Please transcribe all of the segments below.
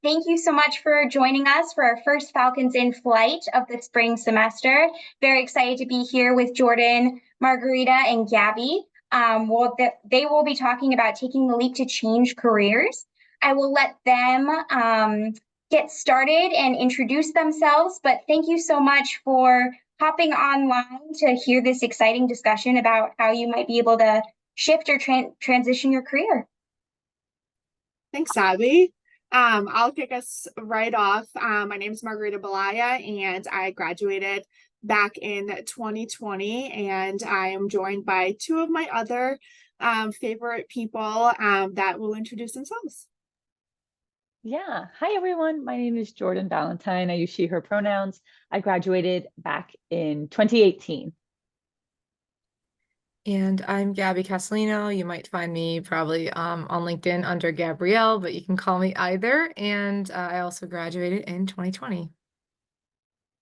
Thank you so much for joining us for our first Falcons in Flight of the spring semester. Very excited to be here with Jordan, Margarita, and Gabby. They will be talking about taking the leap to change careers. I will let them get started and introduce themselves, but thank you so much for hopping online to hear this exciting discussion about how you might be able to shift or transition your career. Thanks, Abby. I'll kick us right off. My name is Margarita Belaya, and I graduated back in 2020, and I am joined by two of my other favorite people that will introduce themselves. Yeah. Hi, everyone. My name is Jordan Valentine. I use she, her pronouns. I graduated back in 2018. And I'm Gabby Castellino. You might find me probably on LinkedIn under Gabrielle, but you can call me either. And I also graduated in 2020.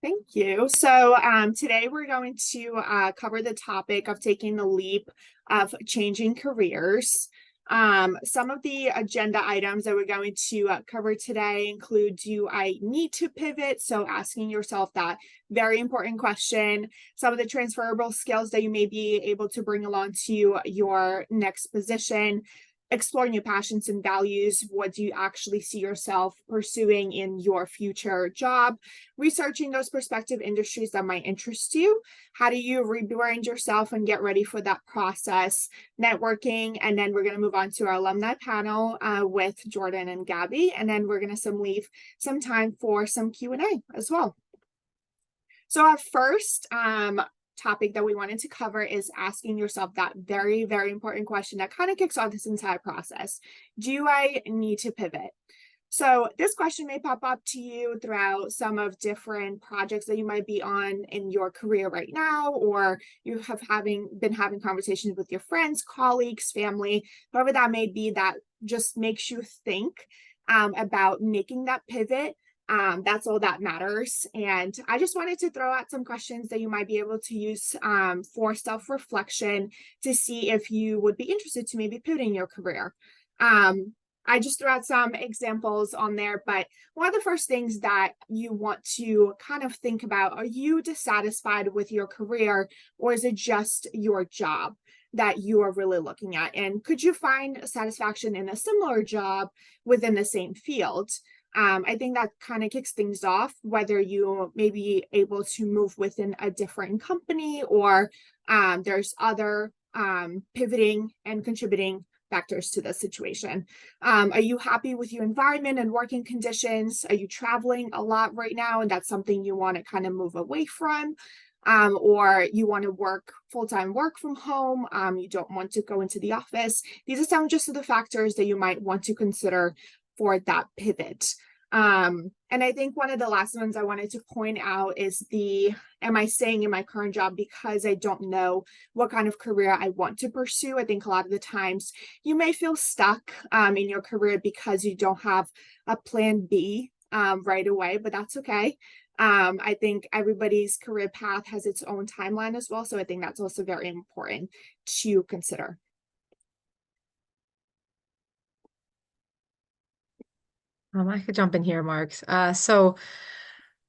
Thank you. So today we're going to cover the topic of taking the leap of changing careers. Some of the agenda items that we're going to cover today include, do I need to pivot? So asking yourself that very important question. Some of the transferable skills that you may be able to bring along to your next position. Exploring your passions and values. What do you actually see yourself pursuing in your future job? Researching those prospective industries that might interest you. How do you rebrand yourself and get ready for that process? Networking, and then we're going to move on to our alumni panel with Jordan and Gabby, and then we're going to leave some time for some Q&A as well. So our first topic that we wanted to cover is asking yourself that very, very important question that kind of kicks off this entire process. Do I need to pivot? So this question may pop up to you throughout some of different projects that you might be on in your career right now, or you have been having conversations with your friends, colleagues, family, whoever that may be, that just makes you think about making that pivot. That's all that matters. And I just wanted to throw out some questions that you might be able to use for self-reflection to see if you would be interested to maybe pivoting your career. I just threw out some examples on there, but one of the first things that you want to kind of think about, are you dissatisfied with your career, or is it just your job that you are really looking at? And could you find satisfaction in a similar job within the same field? I think that kind of kicks things off, whether you may be able to move within a different company, or there's other pivoting and contributing factors to the situation. Are you happy with your environment and working conditions? Are you traveling a lot right now, and that's something you want to kind of move away from? Or you want to work full-time work from home, you don't want to go into the office. These are some just of the factors that you might want to consider for that pivot. And I think one of the last ones I wanted to point out is am I staying in my current job because I don't know what kind of career I want to pursue? I think a lot of the times you may feel stuck in your career because you don't have a plan B right away, but that's okay. I think everybody's career path has its own timeline as well. So I think that's also very important to consider. I could jump in here, Marks. So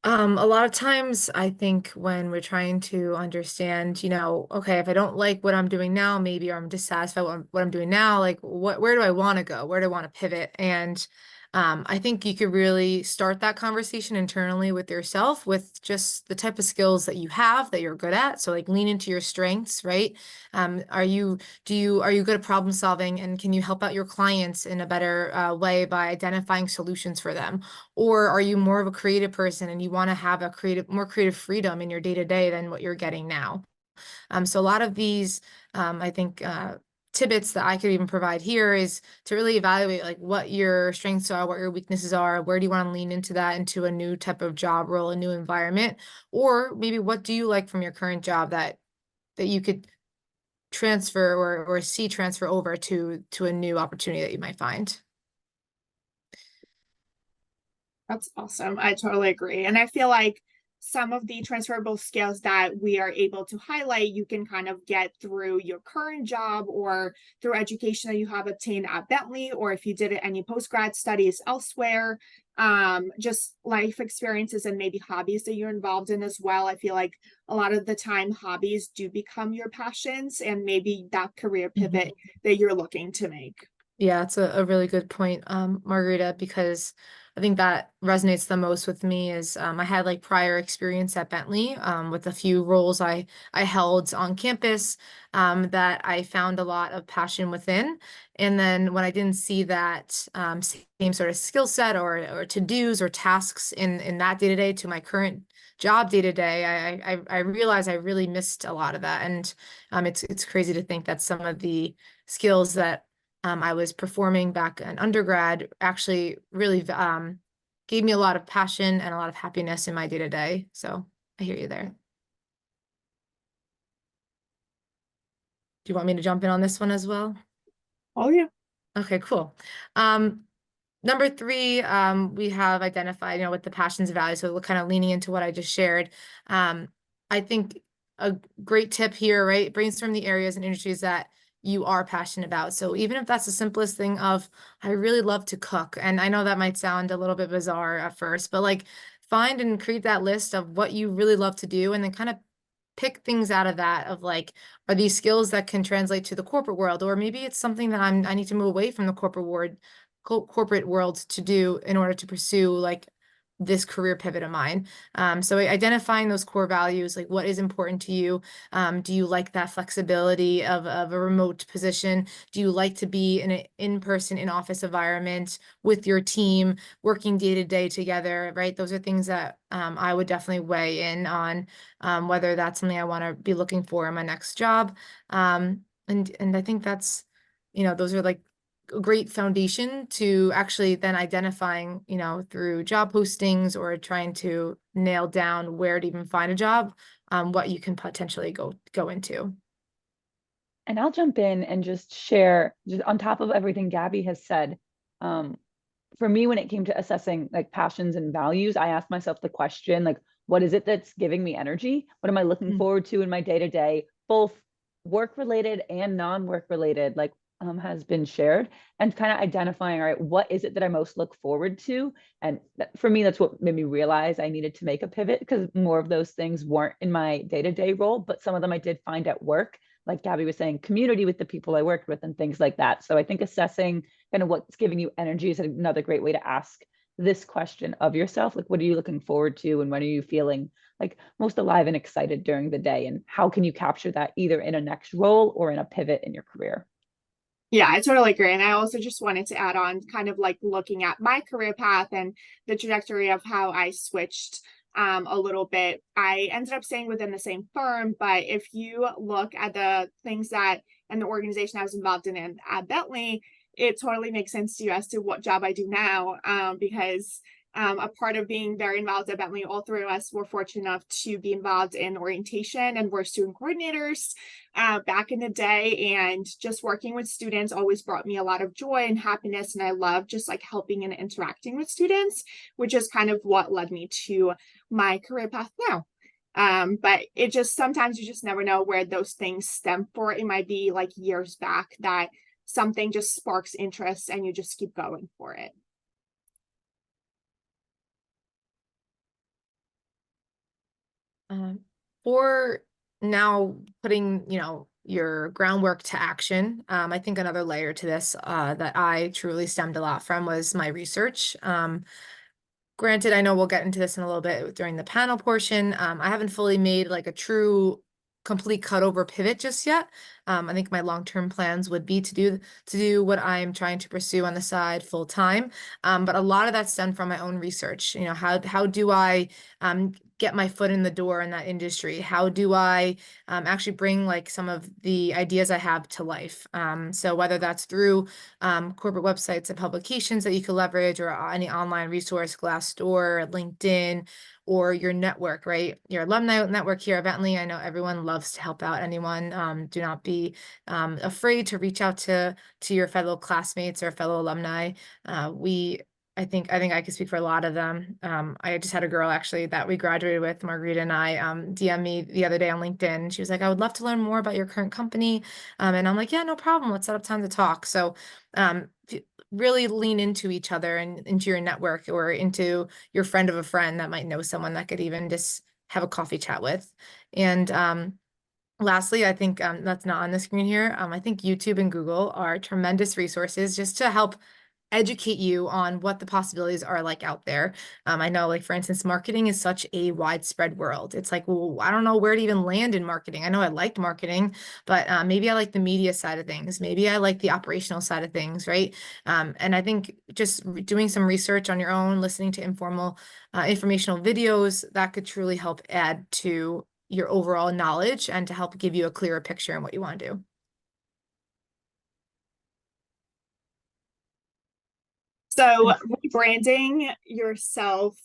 a lot of times I think when we're trying to understand, okay, if I don't like what I'm doing now, maybe, or I'm dissatisfied with what I'm doing now, like where do I want to go? Where do I want to pivot? And I think you could really start that conversation internally with yourself, with just the type of skills that you have that you're good at. So like lean into your strengths, right? Are you good at problem solving, and can you help out your clients in a better way by identifying solutions for them? Or are you more of a creative person and you want to have more creative freedom in your day-to-day than what you're getting now? So a lot of these, I think, tidbits that I could even provide here is to really evaluate like what your strengths are, what your weaknesses are, where do you want to lean into that, into a new type of job role, a new environment, or maybe what do you like from your current job that you could transfer or see transfer over to a new opportunity that you might find. That's awesome. I totally agree. And I feel like some of the transferable skills that we are able to highlight, you can kind of get through your current job or through education that you have obtained at Bentley, or if you did any post-grad studies elsewhere, just life experiences and maybe hobbies that you're involved in as well. I feel like a lot of the time hobbies do become your passions and maybe that career pivot that you're looking to make. Yeah, it's a really good point, Margarita, because I think that resonates the most with me is I had like prior experience at Bentley with a few roles I held on campus that I found a lot of passion within. And then when I didn't see that same sort of skill set or to-dos or tasks in that day-to-day to my current job day-to-day, I realized I really missed a lot of that. And it's crazy to think that some of the skills that I was performing back in undergrad actually really gave me a lot of passion and a lot of happiness in my day-to-day. So I hear you there. Do you want me to jump in on this one as well? Oh, yeah. Okay, cool. Number 3, we have identified, what the passions and values. So we're kind of leaning into what I just shared. I think a great tip here, right? Brainstorm the areas and industries that you are passionate about. So even if that's the simplest thing of, I really love to cook. And I know that might sound a little bit bizarre at first, but like find and create that list of what you really love to do and then kind of pick things out of that of like, are these skills that can translate to the corporate world? Or maybe it's something that I need to move away from the corporate world to do in order to pursue like this career pivot of mine. So identifying those core values, like what is important to you. Do you like that flexibility of a remote position? Do you like to be in an in-person, in-office environment with your team, working day to day together, right? Those are things that I would definitely weigh in on whether that's something I want to be looking for in my next job. And I think that's, those are like a great foundation to actually then identifying, through job postings or trying to nail down where to even find a job, what you can potentially go into. And I'll jump in and just share, just on top of everything Gabby has said. For me, when it came to assessing like passions and values, I asked myself the question, like, what is it that's giving me energy? What am I looking forward to in my day-to-day, both work related and non-work related, like has been shared, and kind of identifying, all right, what is it that I most look forward to? And for me, that's what made me realize I needed to make a pivot, because more of those things weren't in my day-to-day role, but some of them I did find at work, like Gabby was saying, community with the people I worked with and things like that. So I think assessing kind of what's giving you energy is another great way to ask this question of yourself. Like, what are you looking forward to? And when are you feeling like most alive and excited during the day? And how can you capture that either in a next role or in a pivot in your career? Yeah, I totally agree. And I also just wanted to add on kind of like looking at my career path and the trajectory of how I switched a little bit. I ended up staying within the same firm, but if you look at the things that and the organization I was involved in at Bentley, it totally makes sense to you as to what job I do now, because a part of being very involved at Bentley, all 3 of us were fortunate enough to be involved in orientation and we're student coordinators back in the day. And just working with students always brought me a lot of joy and happiness. And I love just like helping and interacting with students, which is kind of what led me to my career path now. But it just, sometimes you just never know where those things stem for. It might be like years back that something just sparks interest and you just keep going for it. For now putting, your groundwork to action, I think another layer to this that I truly stemmed a lot from was my research. Granted, I know we'll get into this in a little bit during the panel portion. I haven't fully made like a true complete cutover pivot just yet. I think my long-term plans would be to do what I'm trying to pursue on the side full time. But a lot of that's done from my own research. How do I get my foot in the door in that industry? How do I actually bring like some of the ideas I have to life? So whether that's through corporate websites and publications that you could leverage, or any online resource, Glassdoor, LinkedIn, or your network, right? Your alumni network here at Bentley. I know everyone loves to help out anyone. Do not be afraid to reach out to your fellow classmates or fellow alumni. We I think I could speak for a lot of them. I just had a girl actually that we graduated with, Margarita and I, DM me the other day on LinkedIn. She was like, I would love to learn more about your current company. And I'm like, yeah, no problem. Let's set up time to talk. So really lean into each other and into your network or into your friend of a friend that might know someone that could even just have a coffee chat with. And lastly, I think that's not on the screen here. I think YouTube and Google are tremendous resources just to help educate you on what the possibilities are like out there. I know, like, for instance, marketing is such a widespread world. It's like, well, I don't know where to even land in marketing. I know I liked marketing, but maybe I like the media side of things. Maybe I like the operational side of things, right? And I think just doing some research on your own, listening to informal informational videos, that could truly help add to your overall knowledge and to help give you a clearer picture on what you want to do. So rebranding yourself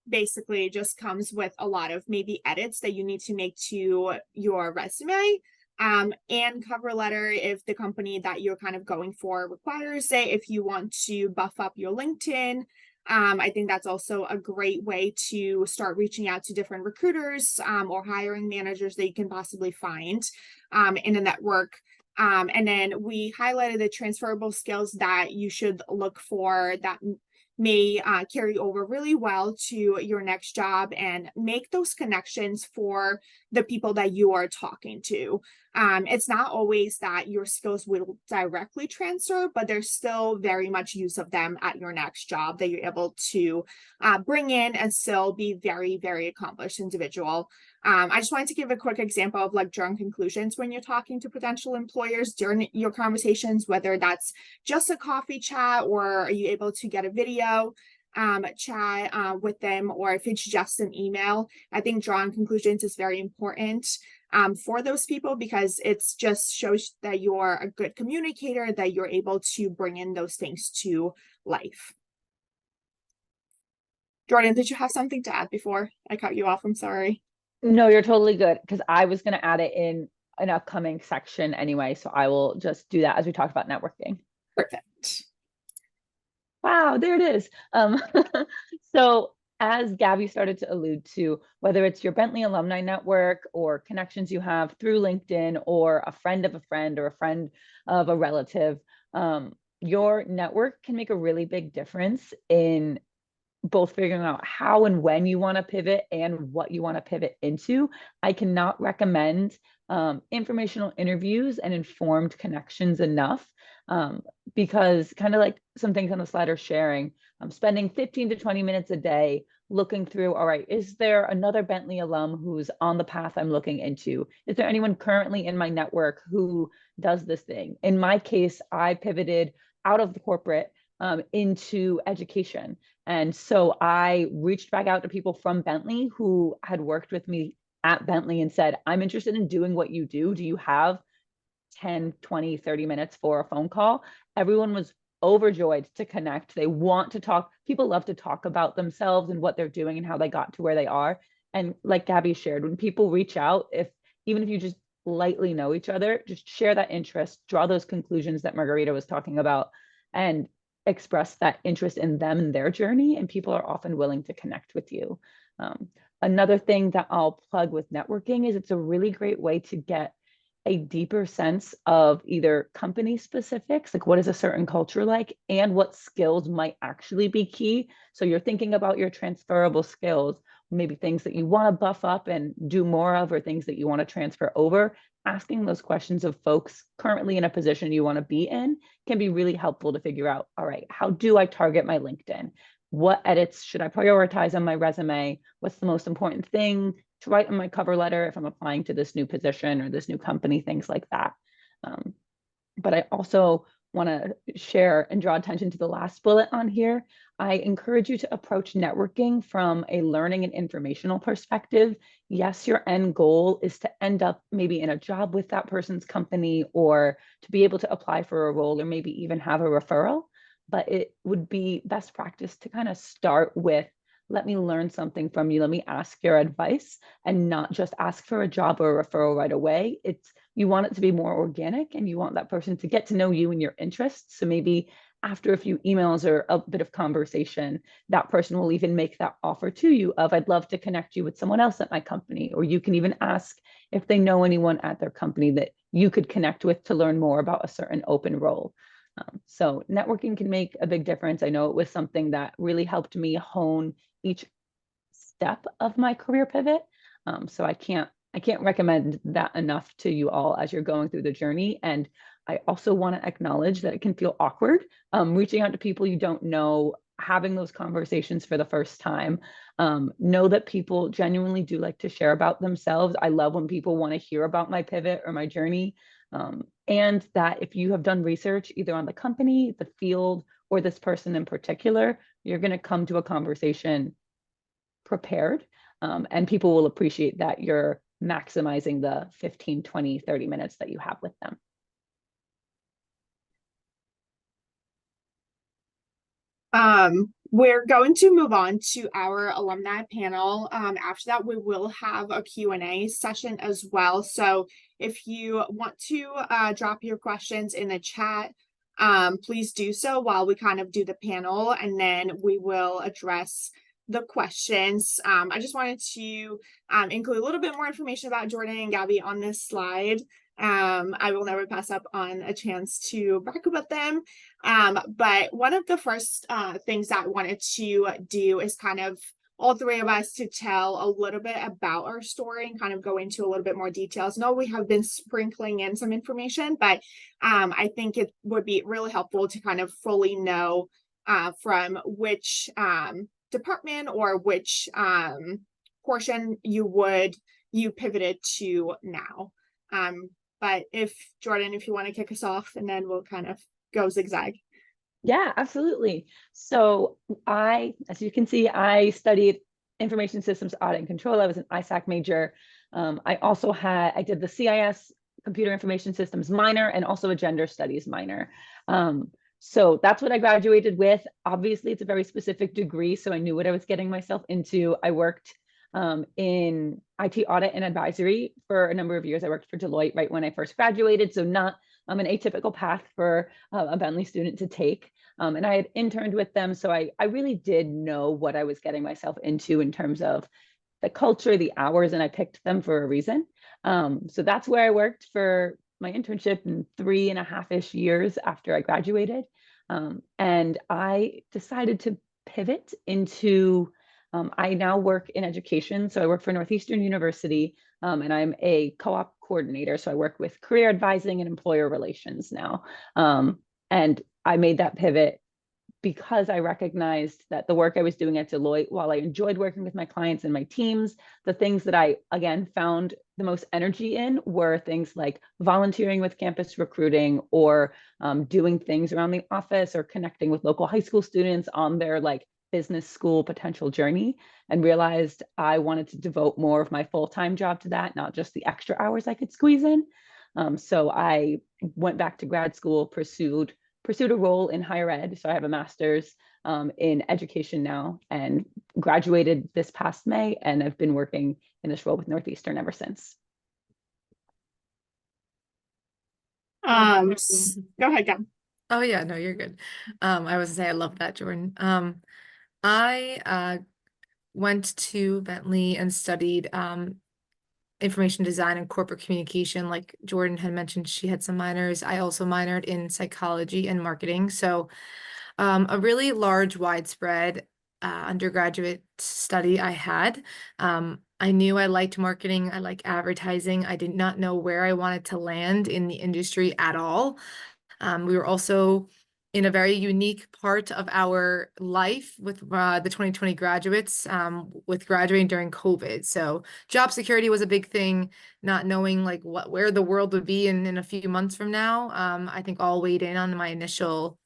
basically just comes with a lot of maybe edits that you need to make to your resume and cover letter if the company that you're kind of going for requires it. If you want to buff up your LinkedIn, I think that's also a great way to start reaching out to different recruiters or hiring managers that you can possibly find in a network. And then we highlighted the transferable skills that you should look for that may carry over really well to your next job and make those connections for the people that you are talking to. It's not always that your skills will directly transfer, but there's still very much use of them at your next job that you're able to bring in and still be very, very accomplished individual. I just wanted to give a quick example of like drawing conclusions when you're talking to potential employers during your conversations, whether that's just a coffee chat or are you able to get a video chat with them, or if it's just an email. I think drawing conclusions is very important for those people because it's just shows that you're a good communicator, that you're able to bring in those things to life. Jordan, did you have something to add before I cut you off? I'm sorry. No, you're totally good because I was going to add it in an upcoming section anyway. So I will just do that as we talk about networking. Perfect. Wow, there it is. So as Gabby started to allude to, whether it's your Bentley alumni network or connections you have through LinkedIn or a friend of a friend or a friend of a relative, your network can make a really big difference in both figuring out how and when you want to pivot and what you want to pivot into. I cannot recommend informational interviews and informed connections enough because kind of like some things on the slide are sharing, I'm spending 15 to 20 minutes a day looking through, all right, is there another Bentley alum who's on the path I'm looking into? Is there anyone currently in my network who does this thing? In my case, I pivoted out of the corporate into education. And so I reached back out to people from Bentley who had worked with me at Bentley and said, I'm interested in doing what you do. Do you have 10, 20, 30 minutes for a phone call? Everyone was overjoyed to connect. They want to talk. People love to talk about themselves and what they're doing and how they got to where they are. And like Gabby shared, when people reach out, even if you just lightly know each other, just share that interest, draw those conclusions that Margarita was talking about, and express that interest in them and their journey, and people are often willing to connect with you. Another thing that I'll plug with networking is it's a really great way to get a deeper sense of either company specifics, like what is a certain culture like, and what skills might actually be key. So you're thinking about your transferable skills, maybe things that you want to buff up and do more of, or things that you want to transfer over. Asking those questions of folks currently in a position you want to be in can be really helpful to figure out, all right, how do I target my LinkedIn? What edits should I prioritize on my resume? What's the most important thing to write in my cover letter if I'm applying to this new position or this new company, things like that. But I also want to share and draw attention to the last bullet on here. I encourage you to approach networking from a learning and informational perspective. Yes, your end goal is to end up maybe in a job with that person's company or to be able to apply for a role or maybe even have a referral. But it would be best practice to kind of start with, let me learn something from you. Let me ask your advice and not just ask for a job or a referral right away. You want it to be more organic and you want that person to get to know you and your interests. So maybe after a few emails or a bit of conversation, that person will even make that offer to you of, I'd love to connect you with someone else at my company. Or you can even ask if they know anyone at their company that you could connect with to learn more about a certain open role. So networking can make a big difference. I know it was something that really helped me hone each step of my career pivot. So I can't recommend that enough to you all as you're going through the journey. And I also want to acknowledge that it can feel awkward reaching out to people you don't know, having those conversations for the first time. Know that people genuinely do like to share about themselves. I love when people want to hear about my pivot or my journey. And that if you have done research either on the company, the field, or this person in particular, you're going to come to a conversation prepared. And people will appreciate that you're maximizing the 15, 20, 30 minutes that you have with them. We're going to move on to our alumni panel. After that, we will have a Q&A session as well. So if you want to drop your questions in the chat, please do so while we kind of do the panel, and then we will address the questions. I just wanted to include a little bit more information about Jordan and Gabby on this slide. I will never pass up on a chance to brag about them. But one of the first things that I wanted to do is kind of all three of us to tell a little bit about our story and kind of go into a little bit more details. No, we have been sprinkling in some information, but I think it would be really helpful to kind of fully know from which department or which portion you pivoted to now. But if Jordan, if you want to kick us off, and then we'll kind of go zigzag. Yeah, absolutely. So as you can see, I studied information systems audit and control. I was an ISAC major. I did the CIS computer information systems minor and also a gender studies minor. So that's what I graduated with. Obviously, it's a very specific degree, so I knew what I was getting myself into. I worked in IT audit and advisory for a number of years. I worked for Deloitte right when I first graduated, so not an atypical path for a Bentley student to take. And I had interned with them, so I really did know what I was getting myself into in terms of the culture, the hours, and I picked them for a reason. So that's where I worked for my internship in 3.5-ish years after I graduated. And I decided to pivot into I now work in education. So I work for Northeastern University, and I'm a co-op coordinator. So I work with career advising and employer relations now. And I made that pivot because I recognized that the work I was doing at Deloitte, while I enjoyed working with my clients and my teams, the things that I, again, found the most energy in were things like volunteering with campus recruiting or doing things around the office or connecting with local high school students on their business school potential journey, and realized I wanted to devote more of my full-time job to that, not just the extra hours I could squeeze in. So I went back to grad school, pursued a role in higher ed. So I have a master's in education now and graduated this past May, and I've been working in this role with Northeastern ever since. Go ahead, Gab. Oh yeah, no, you're good. I was gonna say I love that, Jordan. I went to Bentley and studied information design and corporate communication. Like Jordan had mentioned, she had some minors. I also minored in psychology and marketing. So a really large, widespread undergraduate study I had. I knew I liked marketing. I like advertising. I did not know where I wanted to land in the industry at all. We were also in a very unique part of our life with the 2020 graduates, with graduating during COVID. So job security was a big thing, not knowing where the world would be in a few months from now. I think all weighed in on my initial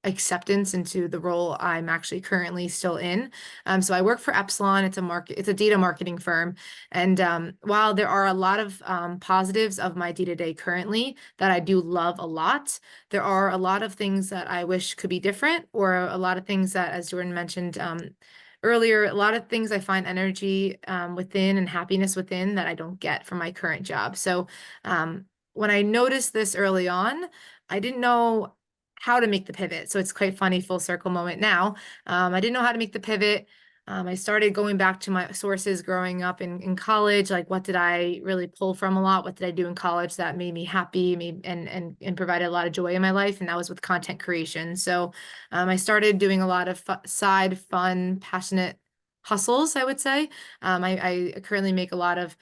acceptance into the role I'm actually currently still in. So I work for Epsilon. It's a data marketing firm. And while there are a lot of positives of my day-to-day currently that I do love a lot, there are a lot of things that I wish could be different, or a lot of things that, as Jordan mentioned earlier, a lot of things I find energy within and happiness within that I don't get from my current job. So when I noticed this early on, I didn't know how to make the pivot. So it's quite funny, full circle moment now. I didn't know how to make the pivot. I started going back to my sources growing up in college, like what did I really pull from a lot? What did I do in college that made me happy and provided a lot of joy in my life? And that was with content creation. So I started doing a lot of side, fun, passionate hustles, I would say. I currently make a lot of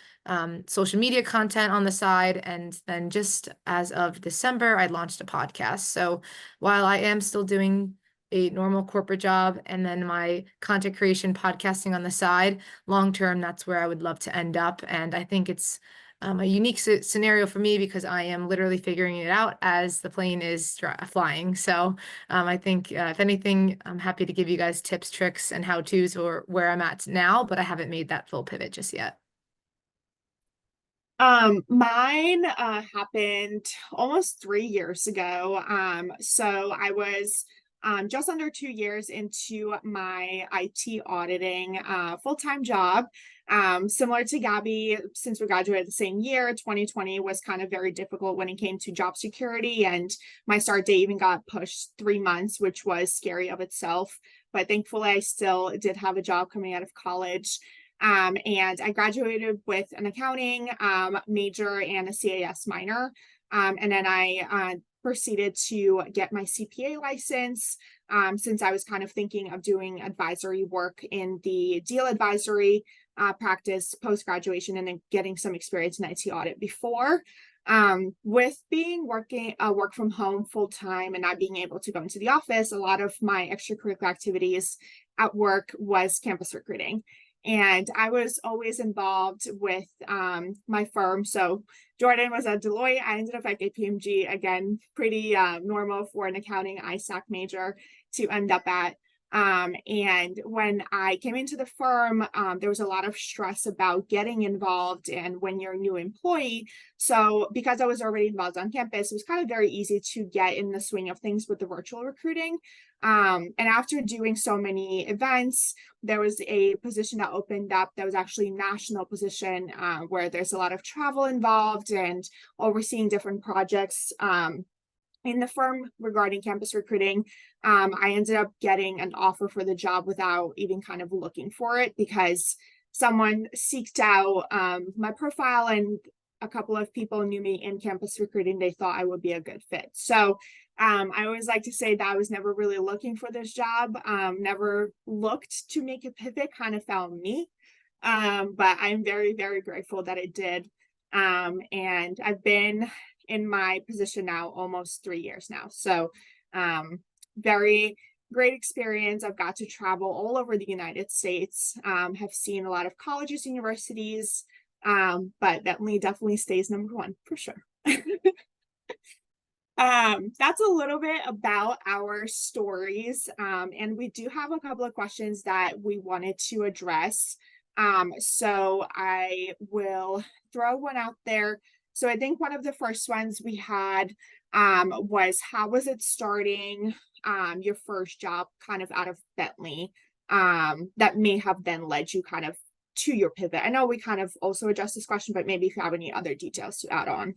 social media content on the side. And then just as of December, I launched a podcast. So while I am still doing a normal corporate job and then my content creation podcasting on the side, long term, that's where I would love to end up. And I think it's a unique scenario for me because I am literally figuring it out as the plane is flying. So I think if anything, I'm happy to give you guys tips, tricks, and how-tos or where I'm at now, but I haven't made that full pivot just yet. Mine happened almost 3 years ago. So I was just under 2 years into my IT auditing full-time job. Similar to Gabby, since we graduated the same year, 2020 was kind of very difficult when it came to job security, and my start date even got pushed 3 months, which was scary of itself. But thankfully, I still did have a job coming out of college. And I graduated with an accounting major and a CAS minor. And then I proceeded to get my CPA license since I was kind of thinking of doing advisory work in the deal advisory practice post-graduation and then getting some experience in IT audit before. With being work from home full-time and not being able to go into the office, a lot of my extracurricular activities at work was campus recruiting. And I was always involved with my firm. So Jordan was at Deloitte. I ended up at KPMG, again, pretty normal for an accounting ISAC major to end up at. And when I came into the firm, there was a lot of stress about getting involved and when you're a new employee. So because I was already involved on campus, it was kind of very easy to get in the swing of things with the virtual recruiting. And after doing so many events, there was a position that opened up that was actually a national position where there's a lot of travel involved and overseeing different projects in the firm regarding campus recruiting. I ended up getting an offer for the job without even kind of looking for it because someone seeked out my profile and a couple of people knew me in campus recruiting. They thought I would be a good fit. So I always like to say that I was never really looking for this job, never looked to make a pivot, kind of found me. But I'm very, very grateful that it did. And I've been in my position now almost 3 years now. So very great experience. I've got to travel all over the United States, have seen a lot of colleges, universities, but Bentley definitely stays number one for sure. That's a little bit about our stories. And we do have a couple of questions that we wanted to address. So I will throw one out there. So I think one of the first ones we had was how was it starting your first job kind of out of Bentley that may have then led you kind of to your pivot? I know we kind of also addressed this question, but maybe if you have any other details to add on.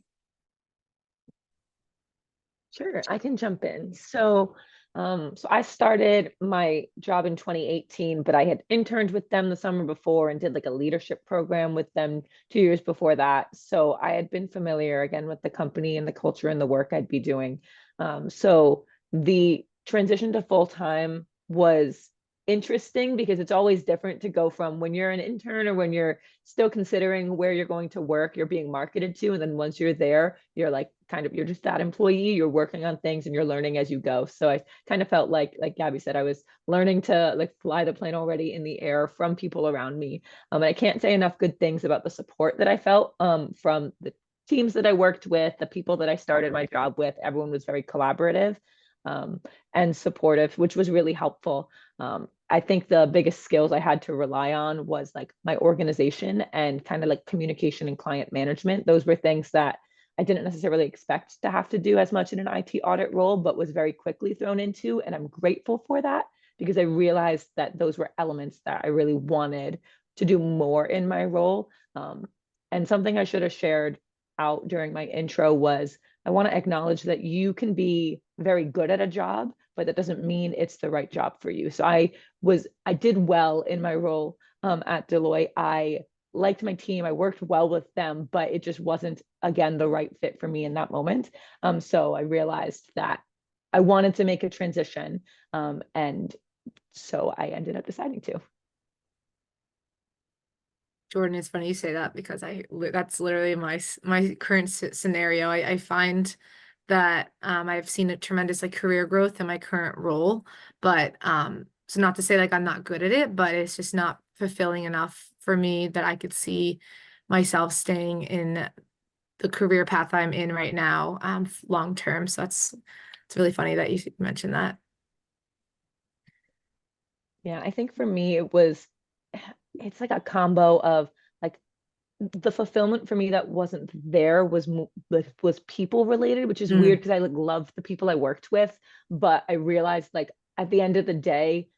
Sure, I can jump in. So I started my job in 2018, but I had interned with them the summer before and did like a leadership program with them 2 years before that. So I had been familiar again with the company and the culture and the work I'd be doing. So the transition to full-time was interesting because it's always different to go from when you're an intern or when you're still considering where you're going to work, you're being marketed to. And then once you're there, you're like, you're just that employee, you're working on things and you're learning as you go. So I kind of felt like Gabby said, I was learning to like fly the plane already in the air from people around me. And I can't say enough good things about the support that I felt from the teams that I worked with, the people that I started my job with. Everyone was very collaborative and supportive, which was really helpful. I think the biggest skills I had to rely on was like my organization and kind of like communication and client management. Those were things that I didn't necessarily expect to have to do as much in an IT audit role, but was very quickly thrown into. And I'm grateful for that because I realized that those were elements that I really wanted to do more in my role. And something I should have shared out during my intro was I want to acknowledge that you can be very good at a job, but that doesn't mean it's the right job for you. So I did well in my role at Deloitte. I liked my team. I worked well with them, but it just wasn't, again, the right fit for me in that moment. So I realized that I wanted to make a transition. And so I ended up deciding to. Jordan, it's funny you say that because that's literally my current scenario. I find that I've seen a tremendous like career growth in my current role, but so not to say like I'm not good at it, but it's just not fulfilling enough for me that I could see myself staying in the career path I'm in right now long term. So it's really funny that you mentioned that. Yeah, I think for me it's like a combo of like the fulfillment for me that wasn't there was people related, which is weird because I like love the people I worked with, but I realized like at the end of the day,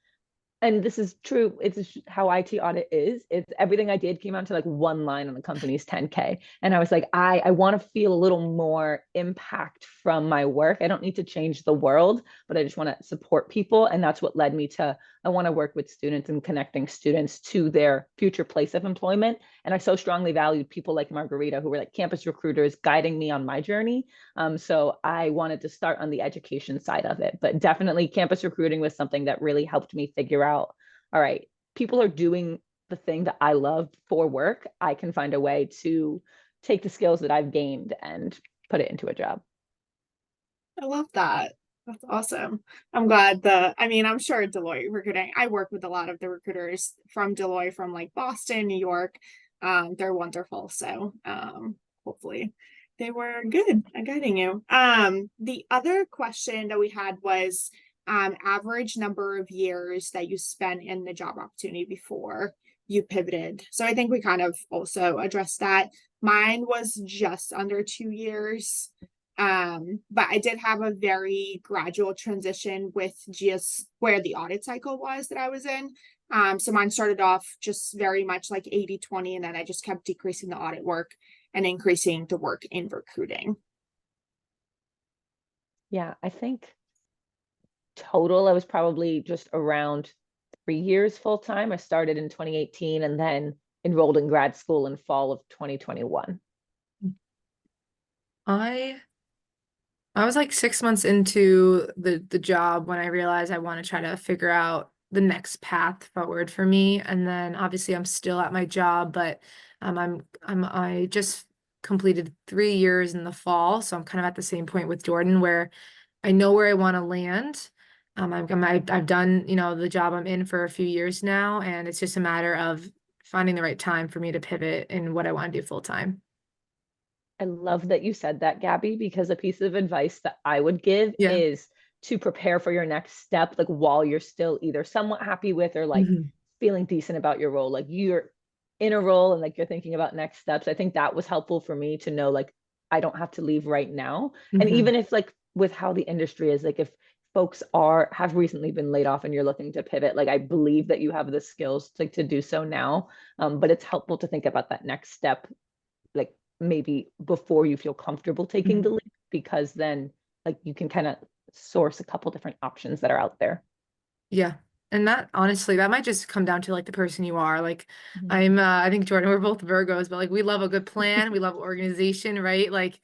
and this is true, it's how IT audit is. It's everything I did came out to like one line on the company's 10K. And I was like, I want to feel a little more impact from my work. I don't need to change the world, but I just want to support people. And that's what led me to, I want to work with students and connecting students to their future place of employment. And I so strongly valued people like Margarita, who were like campus recruiters guiding me on my journey. So I wanted to start on the education side of it, but definitely campus recruiting was something that really helped me figure out, all right, people are doing the thing that I love for work. I can find a way to take the skills that I've gained and put it into a job. I love that. That's awesome. I'm glad I'm sure Deloitte recruiting, I work with a lot of the recruiters from Deloitte from like Boston, New York. They're wonderful. So hopefully they were good at guiding you. The other question that we had was average number of years that you spent in the job opportunity before you pivoted. So I think we kind of also addressed that. Mine was just under 2 years. But I did have a very gradual transition with just where the audit cycle was that I was in. So mine started off just very much like 80-20, and then I just kept decreasing the audit work and increasing the work in recruiting. Yeah, I think total, I was probably just around 3 years full time. I started in 2018 and then enrolled in grad school in fall of 2021. I was like 6 months into the job when I realized I want to try to figure out the next path forward for me. And then obviously I'm still at my job, but I just completed 3 years in the fall. So I'm kind of at the same point with Jordan where I know where I want to land. I've done, the job I'm in for a few years now, and it's just a matter of finding the right time for me to pivot in what I want to do full time. I love that you said that, Gabby, because a piece of advice that I would give is to prepare for your next step, like while you're still either somewhat happy with or like feeling decent about your role, like you're in a role and like you're thinking about next steps. I think that was helpful for me to know, like, I don't have to leave right now. And even if like with how the industry is, like if folks have recently been laid off and you're looking to pivot, like I believe that you have the skills to do so now. But it's helpful to think about that next step, like maybe before you feel comfortable taking the leap, because then like you can kind of source a couple different options that are out there. Yeah. And that honestly, that might just come down to like the person you are. Like I think Jordan, we're both Virgos, but like we love a good plan. We love organization, right? Like,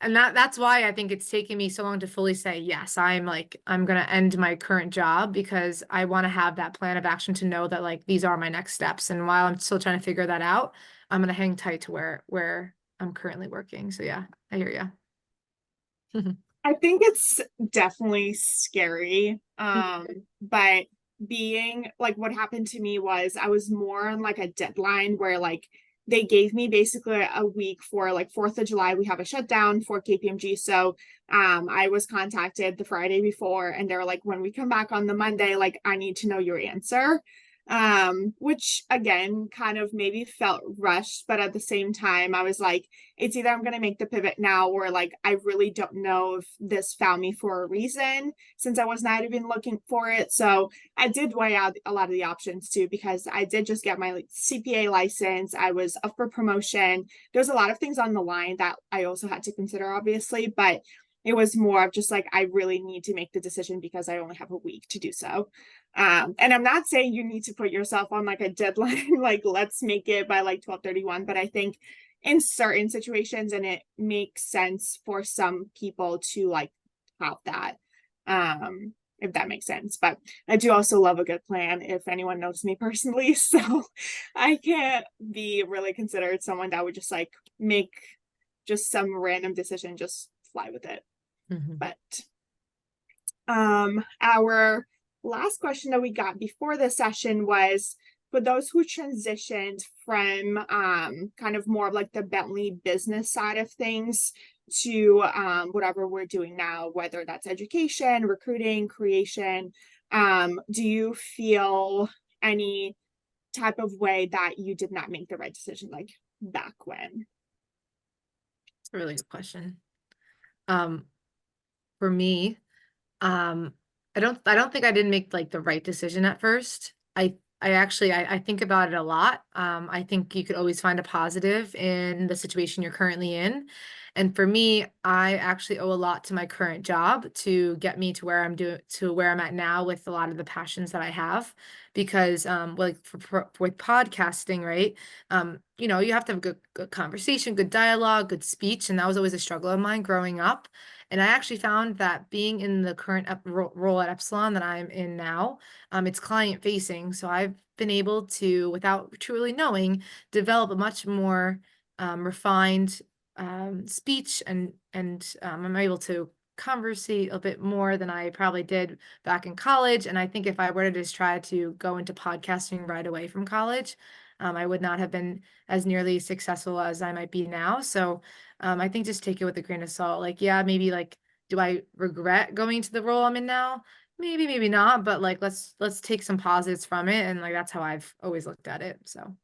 and that's why I think it's taken me so long to fully say, yes, I'm going to end my current job because I want to have that plan of action to know that like, these are my next steps. And while I'm still trying to figure that out, I'm going to hang tight to where I'm currently working. So yeah, I hear you. I think it's definitely scary. But being like, what happened to me was I was more on like a deadline where like they gave me basically a week for like 4th of July. We have a shutdown for KPMG. So I was contacted the Friday before and they're like, when we come back on the Monday, like I need to know your answer. which again kind of maybe felt rushed, but at the same time I was like, it's either I'm going to make the pivot now, or like I really don't know if this found me for a reason, since I was not even looking for it. So I did weigh out a lot of the options too, because I did just get my CPA license. I was up for promotion. There's a lot of things on the line that I also had to consider, obviously, but it was more of just like, I really need to make the decision because I only have a week to do so. And I'm not saying you need to put yourself on like a deadline, like let's make it by like 12/31, but I think in certain situations, and it makes sense for some people to like have that, if that makes sense. But I do also love a good plan, if anyone knows me personally. So I can't be really considered someone that would just like make just some random decision, just fly with it. But our last question that we got before the session was, for those who transitioned from kind of more of like the Bentley business side of things to whatever we're doing now, whether that's education, recruiting, creation, do you feel any type of way that you did not make the right decision, like back when? It's a really good question. For me, I don't think I didn't make like the right decision at first. I actually think about it a lot. I think you could always find a positive in the situation you're currently in. And for me, I actually owe a lot to my current job to get me to where I'm at now with a lot of the passions that I have. Because like with podcasting, right? You have to have good conversation, good dialogue, good speech, and that was always a struggle of mine growing up. And I actually found that being in the current role at Epsilon that I'm in now, it's client facing. So I've been able to, without truly knowing, develop a much more refined speech, and I'm able to conversate a bit more than I probably did back in college. And I think if I were to just try to go into podcasting right away from college, I would not have been as nearly successful as I might be now. So I think just take it with a grain of salt. Like, yeah, maybe like, do I regret going to the role I'm in now? Maybe, maybe not, but like, let's take some positives from it. And like, that's how I've always looked at it. So.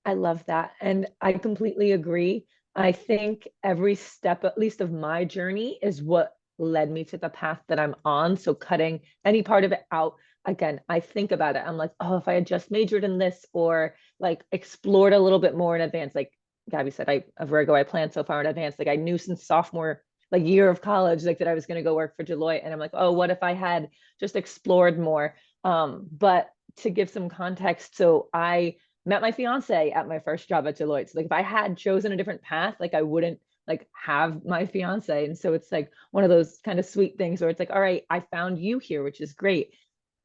I love that. And I completely agree. I think every step, at least of my journey, is what led me to the path that I'm on. So cutting any part of it out, again, I think about it. I'm like, oh, if I had just majored in this, or like explored a little bit more in advance, like Gabby said, a Virgo, I planned so far in advance. Like I knew since sophomore like year of college, like that I was going to go work for Deloitte. And I'm like, oh, what if I had just explored more? But to give some context, so I met my fiance at my first job at Deloitte. So like if I had chosen a different path, like I wouldn't like have my fiance. And so it's like one of those kind of sweet things where it's like, all right, I found you here, which is great.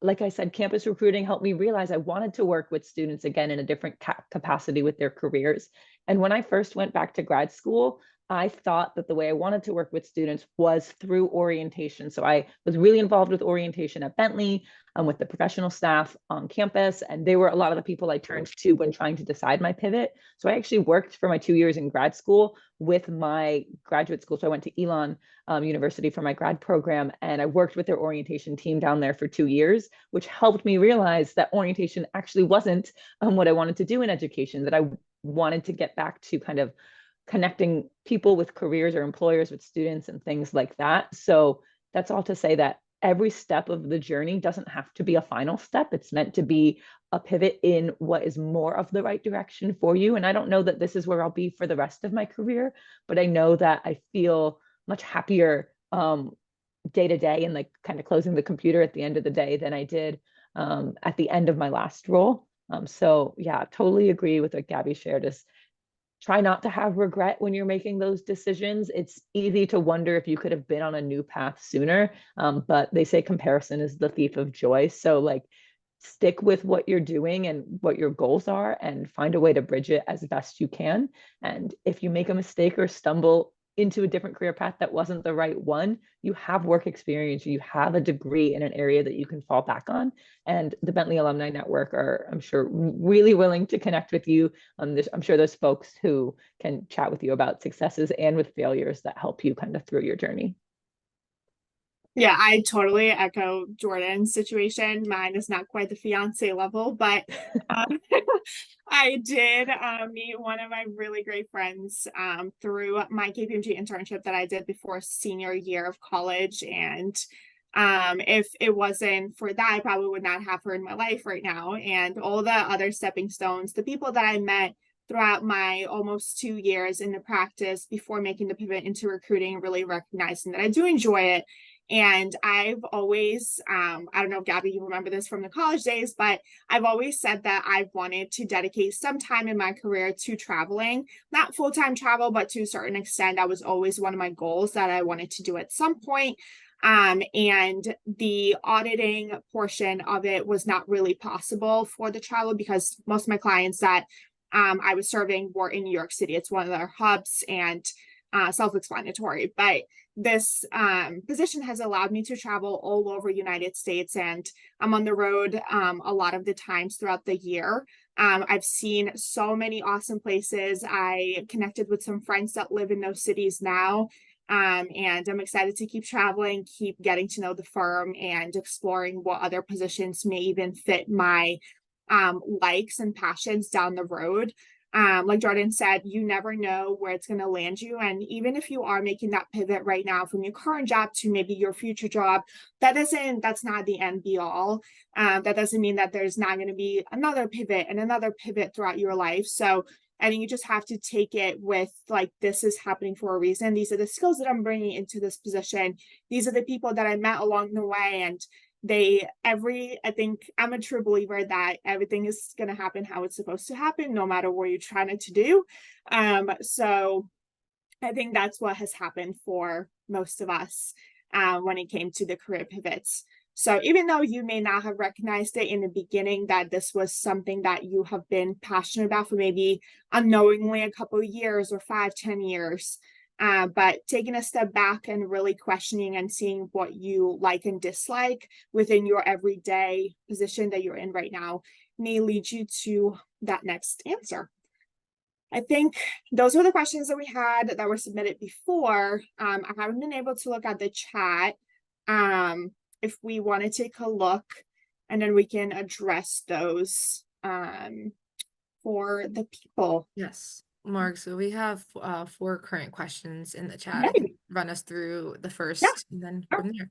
Like I said, campus recruiting helped me realize I wanted to work with students again in a different capacity with their careers. And when I first went back to grad school, I thought that the way I wanted to work with students was through orientation. So I was really involved with orientation at Bentley, with the professional staff on campus. And they were a lot of the people I turned to when trying to decide my pivot. So I actually worked for my 2 years in grad school with my graduate school. So I went to Elon University for my grad program, and I worked with their orientation team down there for 2 years, which helped me realize that orientation actually wasn't what I wanted to do in education, that I wanted to get back to kind of connecting people with careers or employers with students and things like that. So that's all to say that every step of the journey doesn't have to be a final step. It's meant to be a pivot in what is more of the right direction for you. And I don't know that this is where I'll be for the rest of my career, but I know that I feel much happier day to day and like kind of closing the computer at the end of the day than I did at the end of my last role. So yeah, totally agree with what Gabby shared. Is try not to have regret when you're making those decisions. It's easy to wonder if you could have been on a new path sooner, but they say comparison is the thief of joy. So like stick with what you're doing and what your goals are and find a way to bridge it as best you can. And if you make a mistake or stumble into a different career path that wasn't the right one, you have work experience, you have a degree in an area that you can fall back on. And the Bentley Alumni Network are, I'm sure, really willing to connect with you. I'm sure there's folks who can chat with you about successes and with failures that help you kind of through your journey. Yeah, I totally echo Jordan's situation. Mine is not quite the fiance level, but um, I did meet one of my really great friends through my KPMG internship that I did before senior year of college. And if it wasn't for that, I probably would not have her in my life right now. And all the other stepping stones, the people that I met throughout my almost 2 years in the practice before making the pivot into recruiting, really recognizing that I do enjoy it. And I've always, I don't know if Gabby, you remember this from the college days, but I've always said that I've wanted to dedicate some time in my career to traveling, not full-time travel, but to a certain extent. That was always one of my goals that I wanted to do at some point. And the auditing portion of it was not really possible for the travel because most of my clients that I was serving were in New York City. It's one of their hubs and self-explanatory, but this position has allowed me to travel all over United States, and I'm on the road a lot of the times throughout the year. I've seen so many awesome places. I connected with some friends that live in those cities now. And I'm excited to keep traveling, keep getting to know the firm and exploring what other positions may even fit my likes and passions down the road. Like Jordan said, you never know where it's going to land you. And even if you are making that pivot right now from your current job to maybe your future job, that's not the end be all. That doesn't mean that there's not going to be another pivot and another pivot throughout your life. So I think you just have to take it with like, this is happening for a reason. These are the skills that I'm bringing into this position. These are the people that I met along the way. And I think I'm a true believer that everything is going to happen how it's supposed to happen, no matter what you're trying to do. So I think that's what has happened for most of us when it came to the career pivots. So even though you may not have recognized it in the beginning that this was something that you have been passionate about for maybe unknowingly a couple of years or 5-10 years, but taking a step back and really questioning and seeing what you like and dislike within your everyday position that you're in right now may lead you to that next answer. I think those were the questions that we had that were submitted before. I haven't been able to look at the chat. If we want to take a look, and then we can address those for the people. Yes. Mark, so we have 4 current questions in the chat. Yeah. I can run us through the first and then from there.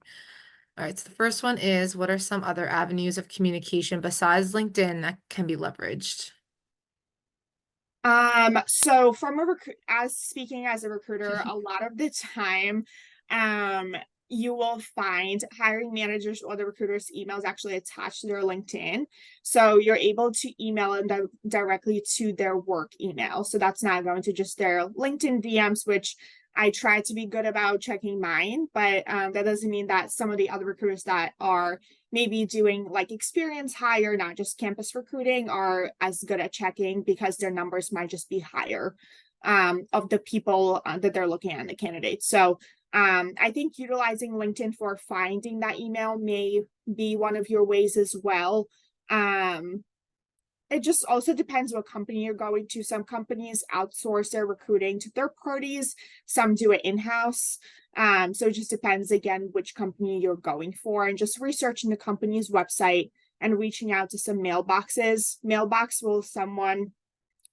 All right, so the first one is, what are some other avenues of communication besides LinkedIn that can be leveraged? So from speaking as a recruiter, a lot of the time, you will find hiring managers or the recruiter's emails actually attached to their LinkedIn. So you're able to email them directly to their work email. So that's not going to just their LinkedIn DMs, which I try to be good about checking mine, but that doesn't mean that some of the other recruiters that are maybe doing like experience hire, not just campus recruiting, are as good at checking because their numbers might just be higher of the people that they're looking at, the candidates. So I think utilizing LinkedIn for finding that email may be one of your ways as well. It just also depends what company you're going to. Some companies outsource their recruiting to third parties, some do it in-house. So it just depends, again, which company you're going for, and just researching the company's website and reaching out to some mailboxes. Someone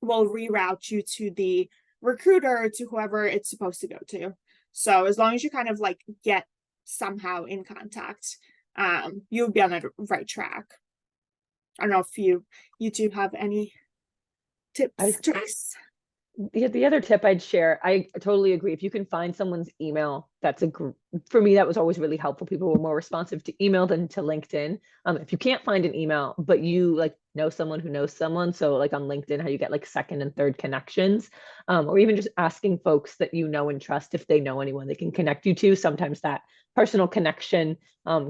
will reroute you to the recruiter, to whoever it's supposed to go to. So as long as you kind of like get somehow in contact, you'll be on the right track. I don't know if you two have any tips, tricks. The other tip I'd share, I totally agree. If you can find someone's email, for me, that was always really helpful. People were more responsive to email than to LinkedIn. If you can't find an email, but you like know someone who knows someone, so like on LinkedIn, how you get like second and third connections, or even just asking folks that you know and trust if they know anyone they can connect you to. Sometimes that personal connection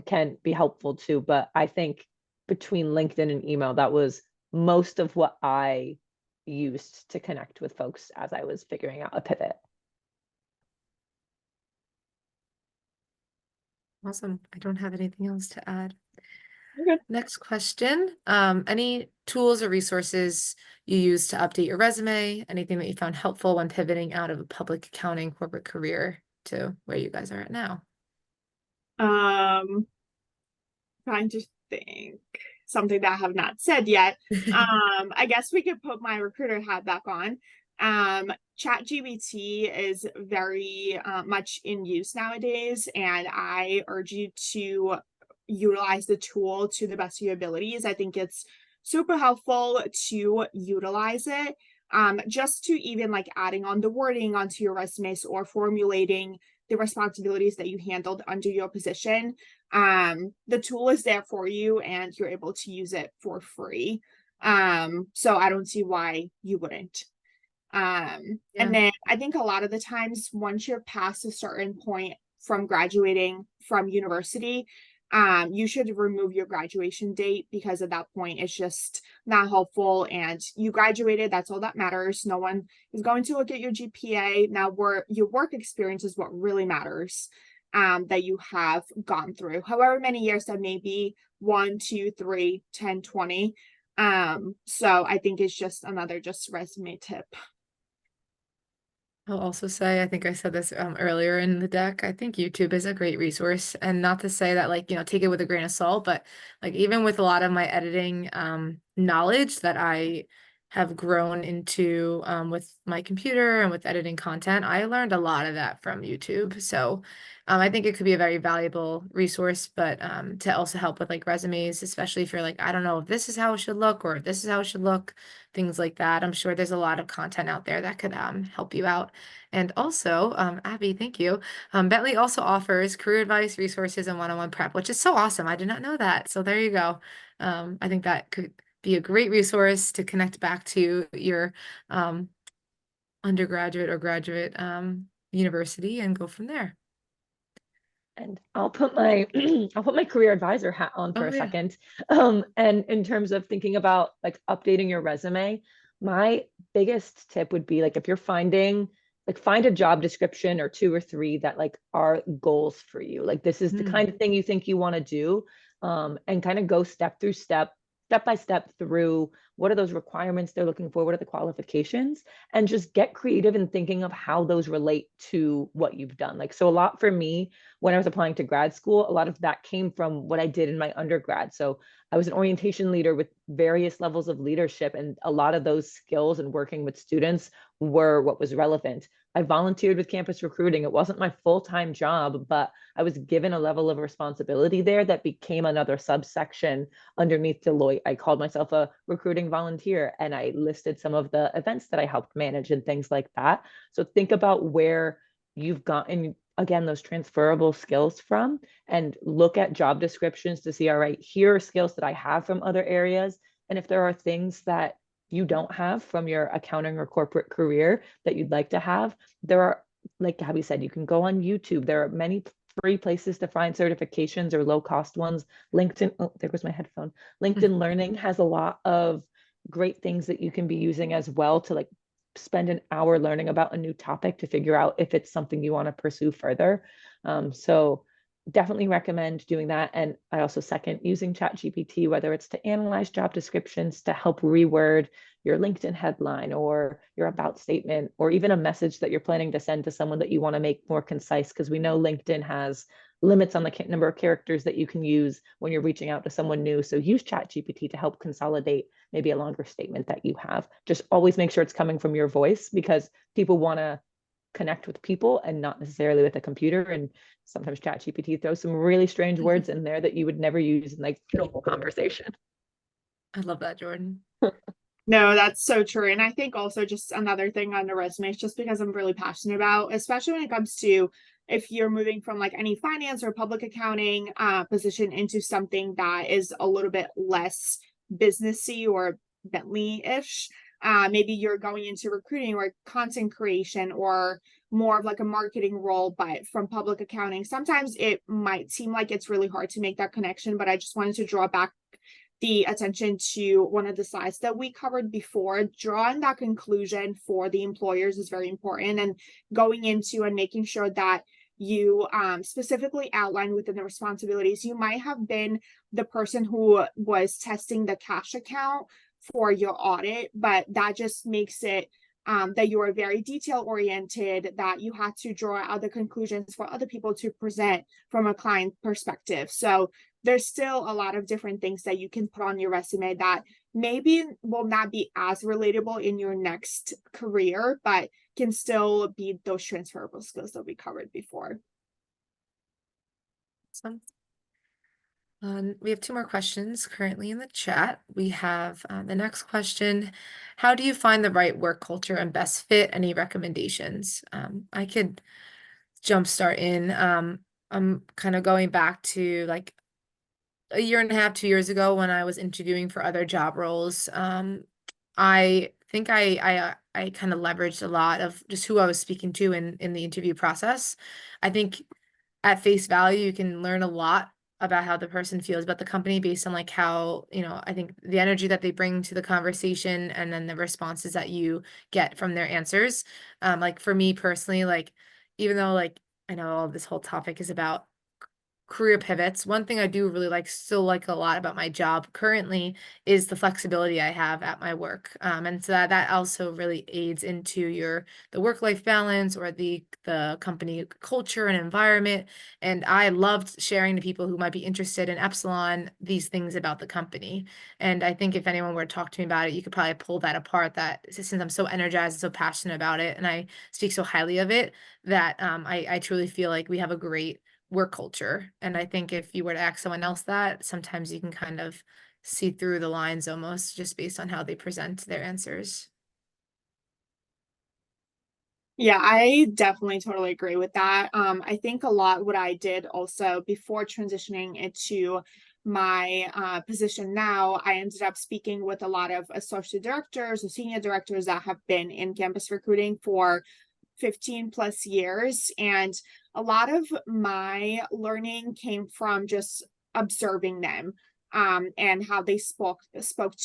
can be helpful too. But I think between LinkedIn and email, that was most of what I used to connect with folks as I was figuring out a pivot. Awesome. I don't have anything else to add. Okay. Next question. Any tools or resources you use to update your resume? Anything that you found helpful when pivoting out of a public accounting corporate career to where you guys are at now? Trying to think something that I have not said yet. I guess we could put my recruiter hat back on. ChatGPT is very much in use nowadays, and I urge you to utilize the tool to the best of your abilities. I think it's super helpful to utilize it. Just to even like adding on the wording onto your resumes or formulating the responsibilities that you handled under your position. The tool is there for you and you're able to use it for free. So I don't see why you wouldn't. And then I think a lot of the times once you're past a certain point from graduating from university, you should remove your graduation date, because at that point it's just not helpful, and you graduated, that's all that matters. No one is going to look at your GPA. Now your work experience is what really matters, that you have gone through, however many years that may be, 1, 2, 3, 10, 20. So I think it's just another resume tip. I'll also say, I think I said this earlier in the deck, I think YouTube is a great resource, and not to say that, like, take it with a grain of salt, but like even with a lot of my editing knowledge that I have grown into with my computer and with editing content, I learned a lot of that from YouTube. So I think it could be a very valuable resource, but to also help with like resumes, especially if you're like, I don't know if this is how it should look or if this is how it should look, things like that. I'm sure there's a lot of content out there that could help you out. And also, Abby, thank you. Bentley also offers career advice, resources, and one-on-one prep, which is so awesome. I did not know that. So there you go. I think that could be a great resource to connect back to your undergraduate or graduate university and go from there. And I'll put my I'll put my career advisor hat on for a second. And in terms of thinking about like updating your resume, my biggest tip would be like if you're finding find a job description or 2 or 3 that like are goals for you. Like this is the kind of thing you think you want to do, and kind of go step by step through what are those requirements they're looking for, what are the qualifications, and just get creative in thinking of how those relate to what you've done. Like, so a lot for me when I was applying to grad school, a lot of that came from what I did in my undergrad. So I was an orientation leader with various levels of leadership, and a lot of those skills and working with students were what was relevant. I volunteered with campus recruiting. It wasn't my full-time job, but I was given a level of responsibility there that became another subsection underneath Deloitte. I called myself a recruiting volunteer, and I listed some of the events that I helped manage and things like that. So think about where you've gotten, again, those transferable skills from, and look at job descriptions to see, all right, here are skills that I have from other areas. And if there are things that you don't have from your accounting or corporate career that you'd like to have, there are, like Gabby said, you can go on YouTube. There are many free places to find certifications or low cost ones. LinkedIn, oh, there goes my headphone. LinkedIn Learning has a lot of great things that you can be using as well to like spend an hour learning about a new topic to figure out if it's something you want to pursue further. So definitely recommend doing that. And I also second using ChatGPT, whether it's to analyze job descriptions, to help reword your LinkedIn headline or your about statement, or even a message that you're planning to send to someone that you want to make more concise, because we know LinkedIn has limits on the number of characters that you can use when you're reaching out to someone new. So use ChatGPT to help consolidate maybe a longer statement that you have. Just always make sure it's coming from your voice, because people want to connect with people and not necessarily with a computer. And sometimes ChatGPT throws some really strange words in there that you would never use in like normal conversation. I love that, Jordan. No, that's so true. And I think also just another thing on the resume is just because I'm really passionate about, especially when it comes to if you're moving from like any finance or public accounting position into something that is a little bit less businessy or Bentley-ish. Maybe you're going into recruiting or content creation or more of like a marketing role, but from public accounting. Sometimes it might seem like it's really hard to make that connection, but I just wanted to draw back the attention to one of the slides that we covered before. Drawing that conclusion for the employers is very important, and going into and making sure that you specifically outline within the responsibilities. You might have been the person who was testing the cash account for your audit, but that just makes it that you are very detail oriented, that you had to draw out the conclusions for other people to present from a client perspective. So there's still a lot of different things that you can put on your resume that maybe will not be as relatable in your next career, but can still be those transferable skills that we covered before. Awesome. We have 2 more questions currently in the chat. We have the next question. How do you find the right work culture and best fit? Any recommendations? I could jumpstart in. I'm kind of going back to like a year and a half, 2 years ago when I was interviewing for other job roles. I think I kind of leveraged a lot of just who I was speaking to in the interview process. I think at face value, you can learn a lot about how the person feels about the company based on like how, I think the energy that they bring to the conversation and then the responses that you get from their answers. Like for me personally, like even though like I know all this whole topic is about career pivots, one thing I do really still like a lot about my job currently is the flexibility I have at my work. And so that also really aids into the work-life balance or the company culture and environment. And I loved sharing to people who might be interested in Epsilon these things about the company. And I think if anyone were to talk to me about it, you could probably pull that apart, that since I'm so energized and so passionate about it and I speak so highly of it, that I truly feel like we have a great work culture. And I think if you were to ask someone else that, sometimes you can kind of see through the lines almost just based on how they present their answers. Yeah, I definitely totally agree with that. I think a lot what I did also before transitioning into my position now, I ended up speaking with a lot of associate directors or senior directors that have been in campus recruiting for 15 plus years. And a lot of my learning came from just observing them and how they spoke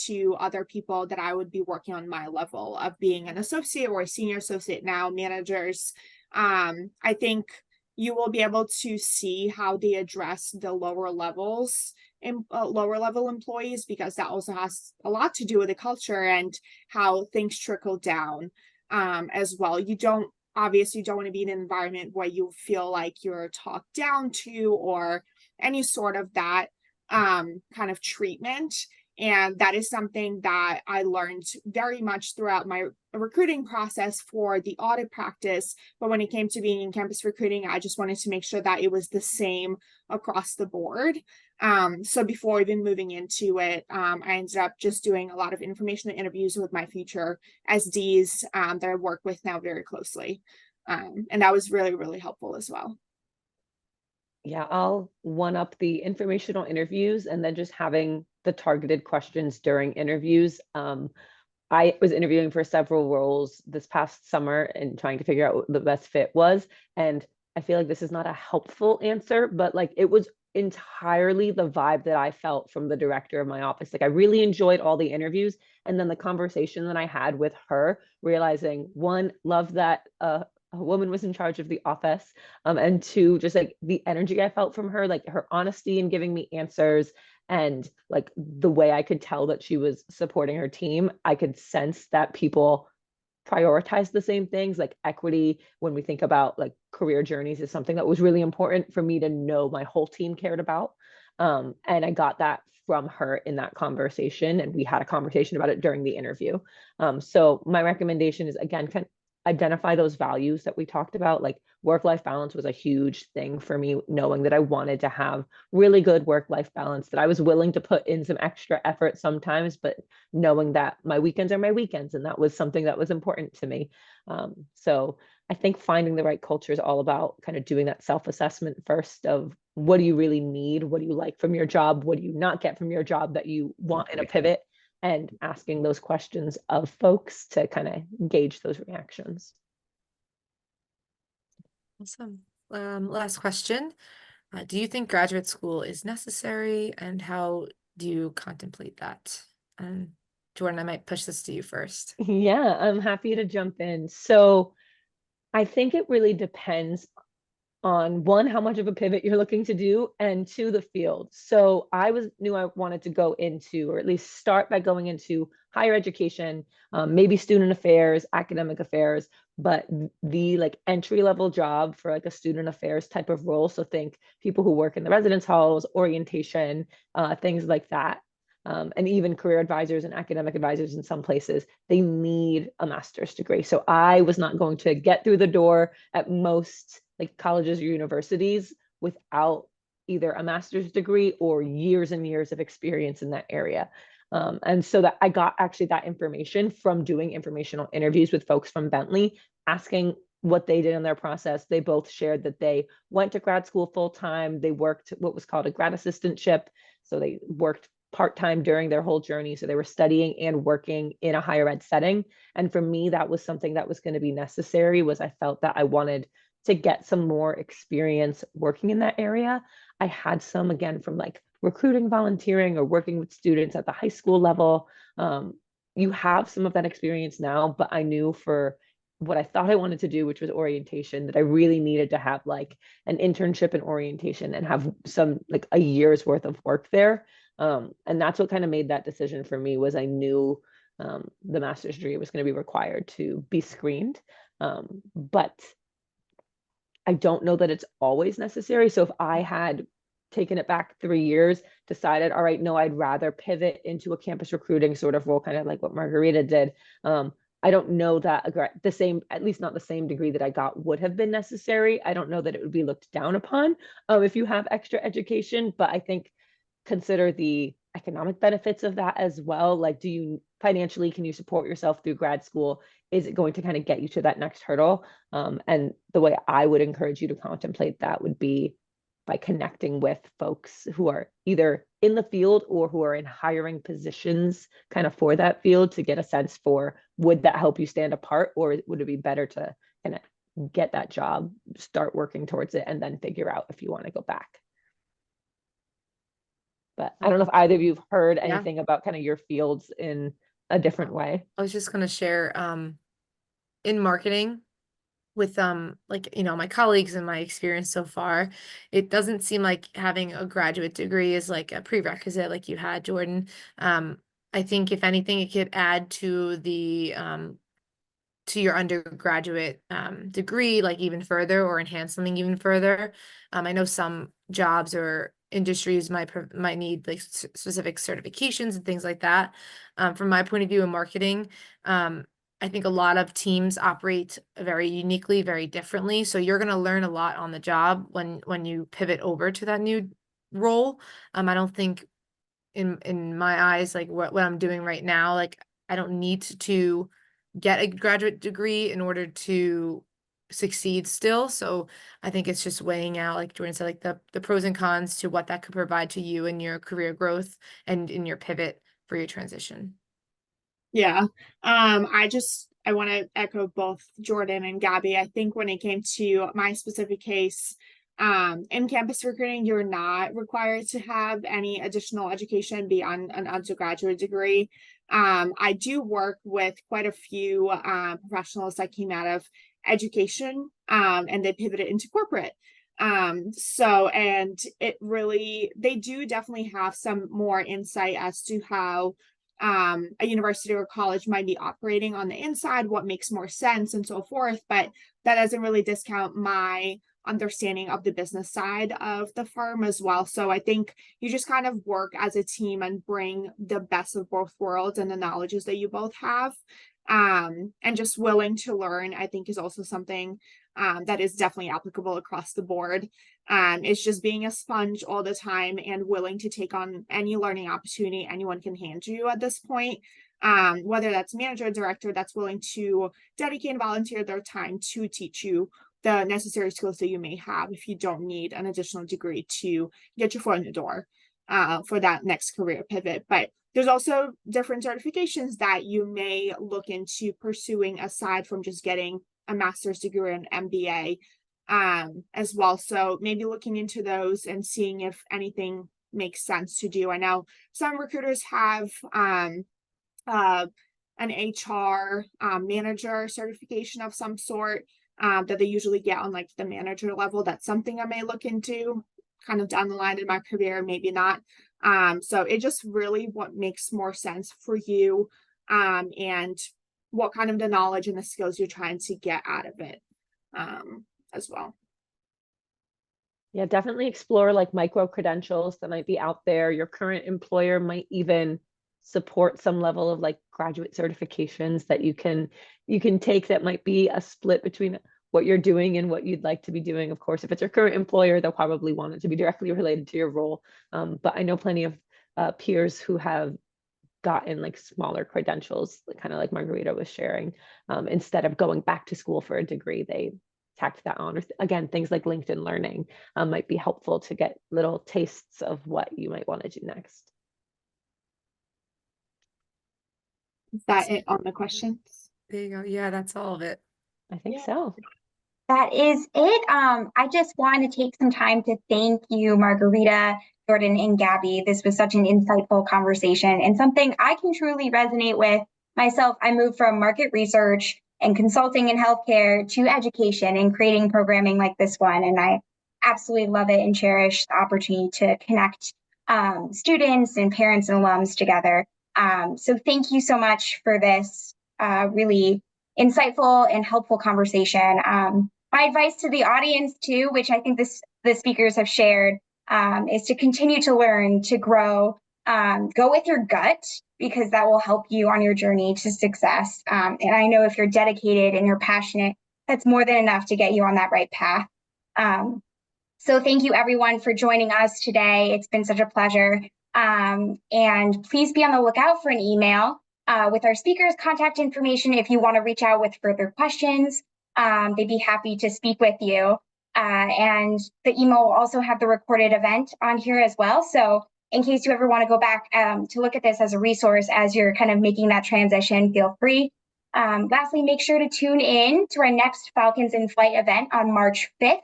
to other people that I would be working on my level of being an associate or a senior associate now, managers. I think you will be able to see how they address the lower levels in lower level employees, because that also has a lot to do with the culture and how things trickle down as well. You don't want to be in an environment where you feel like you're talked down to or any sort of that kind of treatment. And that is something that I learned very much throughout my recruiting process for the audit practice. But when it came to being in campus recruiting, I just wanted to make sure that it was the same across the board. So before even moving into it, I ended up just doing a lot of information interviews with my future SDs that I work with now very closely. And that was really, really helpful as well. Yeah, I'll one up the informational interviews and then just having the targeted questions during interviews. I was interviewing for several roles this past summer and trying to figure out what the best fit was. And I feel like this is not a helpful answer, but like it was entirely the vibe that I felt from the director of my office. Like I really enjoyed all the interviews. And then the conversation that I had with her, realizing one, love that a woman was in charge of the office. And two, just like the energy I felt from her, like her honesty in giving me answers and like the way I could tell that she was supporting her team. I could sense that people prioritize the same things, like equity when we think about like career journeys is something that was really important for me to know my whole team cared about. And I got that from her in that conversation, and we had a conversation about it during the interview. So my recommendation is, again, kind of identify those values that we talked about. Like work-life balance was a huge thing for me, knowing that I wanted to have really good work-life balance, that I was willing to put in some extra effort sometimes, but knowing that my weekends are my weekends, and that was something that was important to me. So I think finding the right culture is all about kind of doing that self-assessment first of what do you really need? What do you like from your job? What do you not get from your job that you want in a pivot? And asking those questions of folks to kind of gauge those reactions. Awesome. Last question. Do you think graduate school is necessary, and how do you contemplate that? Jordan, I might push this to you first. Yeah, I'm happy to jump in. So I think it really depends on one, how much of a pivot you're looking to do, and two, the field. So I knew I wanted to go into, or at least start by going into higher education, maybe student affairs, academic affairs, but the like entry level job for like a student affairs type of role. So think people who work in the residence halls, orientation, things like that. And even career advisors and academic advisors in some places, they need a master's degree. So I was not going to get through the door at most like colleges or universities without either a master's degree or years and years of experience in that area. And so that I got actually that information from doing informational interviews with folks from Bentley, asking what they did in their process. They both shared that they went to grad school full time. They worked what was called a grad assistantship. So they worked part-time during their whole journey. So they were studying and working in a higher ed setting. And for me, that was something that was going to be necessary, was I felt that I wanted to get some more experience working in that area. I had some, again, from like recruiting, volunteering, or working with students at the high school level. You have some of that experience now, but I knew for what I thought I wanted to do, which was orientation, that I really needed to have like an internship in orientation and have some like a year's worth of work there. And that's what kind of made that decision for me, was I knew the master's degree was going to be required to be screened. But I don't know that it's always necessary. So if I had taken it back 3 years, decided, all right, no, I'd rather pivot into a campus recruiting sort of role, kind of like what Margarita did. I don't know that the same, at least not the same degree that I got, would have been necessary. I don't know that it would be looked down upon if you have extra education, but I think consider the economic benefits of that as well. Like, do you financially, can you support yourself through grad school? Is it going to kind of get you to that next hurdle? And the way I would encourage you to contemplate that would be by connecting with folks who are either in the field or who are in hiring positions kind of for that field, to get a sense for, would that help you stand apart, or would it be better to kind of get that job, start working towards it, and then figure out if you want to go back. But I don't know if either of you have heard anything about kind of your fields in a different way. I was just going to share in marketing with like, you know, my colleagues and my experience so far, it doesn't seem like having a graduate degree is like a prerequisite like you had, Jordan. I think if anything, it could add to the to your undergraduate degree, like even further, or enhance something even further. I know some jobs or industries might need like specific certifications and things like that. From my point of view in marketing, I think a lot of teams operate very uniquely, very differently. So you're going to learn a lot on the job when you pivot over to that new role. I don't think in my eyes, like what I'm doing right now, like I don't need to get a graduate degree in order to succeed still. So I think it's just weighing out, like Jordan said, like the pros and cons to what that could provide to you in your career growth and in your pivot for your transition. Yeah. I want to echo both Jordan and Gabby. I think when it came to my specific case, in campus recruiting, you're not required to have any additional education beyond an undergraduate degree. I do work with quite a few professionals that came out of education and they pivoted into corporate. And they do definitely have some more insight as to how a university or college might be operating on the inside, what makes more sense and so forth, but that doesn't really discount my understanding of the business side of the firm as well. So I think you just kind of work as a team and bring the best of both worlds and the knowledges that you both have. And just willing to learn, I think, is also something that is definitely applicable across the board. It's just being a sponge all the time and willing to take on any learning opportunity anyone can hand you at this point. Whether that's manager or director that's willing to dedicate and volunteer their time to teach you the necessary skills that you may have if you don't need an additional degree to get your foot in the door for that next career pivot. But there's also different certifications that you may look into pursuing aside from just getting a master's degree or an MBA as well. So maybe looking into those and seeing if anything makes sense to do. I know some recruiters have an HR manager certification of some sort. that they usually get on like the manager level. That's something I may look into kind of down the line in my career, maybe not. So it just really what makes more sense for you, and what kind of the knowledge and the skills you're trying to get out of it, as well. Yeah, definitely explore like micro credentials that might be out there. Your current employer might even support some level of like graduate certifications that you can take that might be a split between what you're doing and what you'd like to be doing. Of course, if it's your current employer, they'll probably want it to be directly related to your role. But I know plenty of peers who have gotten like smaller credentials, kind of like Margarita was sharing. Instead of going back to school for a degree, they tacked that on. Or again, things like LinkedIn Learning might be helpful to get little tastes of what you might want to do next. Is that it on the questions? There you go. Yeah, that's all of it. I think so. That is it. I just want to take some time to thank you, Margarita, Jordan, and Gabby. This was such an insightful conversation and something I can truly resonate with myself. I moved from market research and consulting in healthcare to education and creating programming like this one. And I absolutely love it and cherish the opportunity to connect students and parents and alums together. So thank you so much for this really insightful and helpful conversation. My advice to the audience too, which I think the speakers have shared, is to continue to learn, to grow, go with your gut, because that will help you on your journey to success. And I know if you're dedicated and you're passionate, that's more than enough to get you on that right path. So thank you everyone for joining us today. It's been such a pleasure. And please be on the lookout for an email with our speakers' contact information if you want to reach out with further questions. They'd be happy to speak with you. And the email will also have the recorded event on here as well. So in case you ever want to go back to look at this as a resource as you're kind of making that transition, feel free. Lastly, make sure to tune in to our next Falcons in Flight event on March 5th.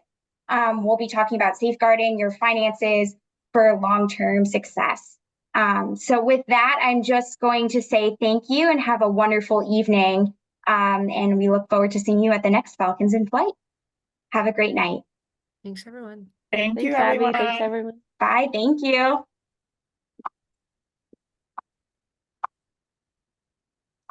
We'll be talking about safeguarding your finances for long-term success. So with that, I'm just going to say thank you and have a wonderful evening. And we look forward to seeing you at the next Falcons in Flight. Have a great night. Thanks, everyone. Thank Thanks, you, Abby. everyone. Thanks, everyone. Bye. Thank you.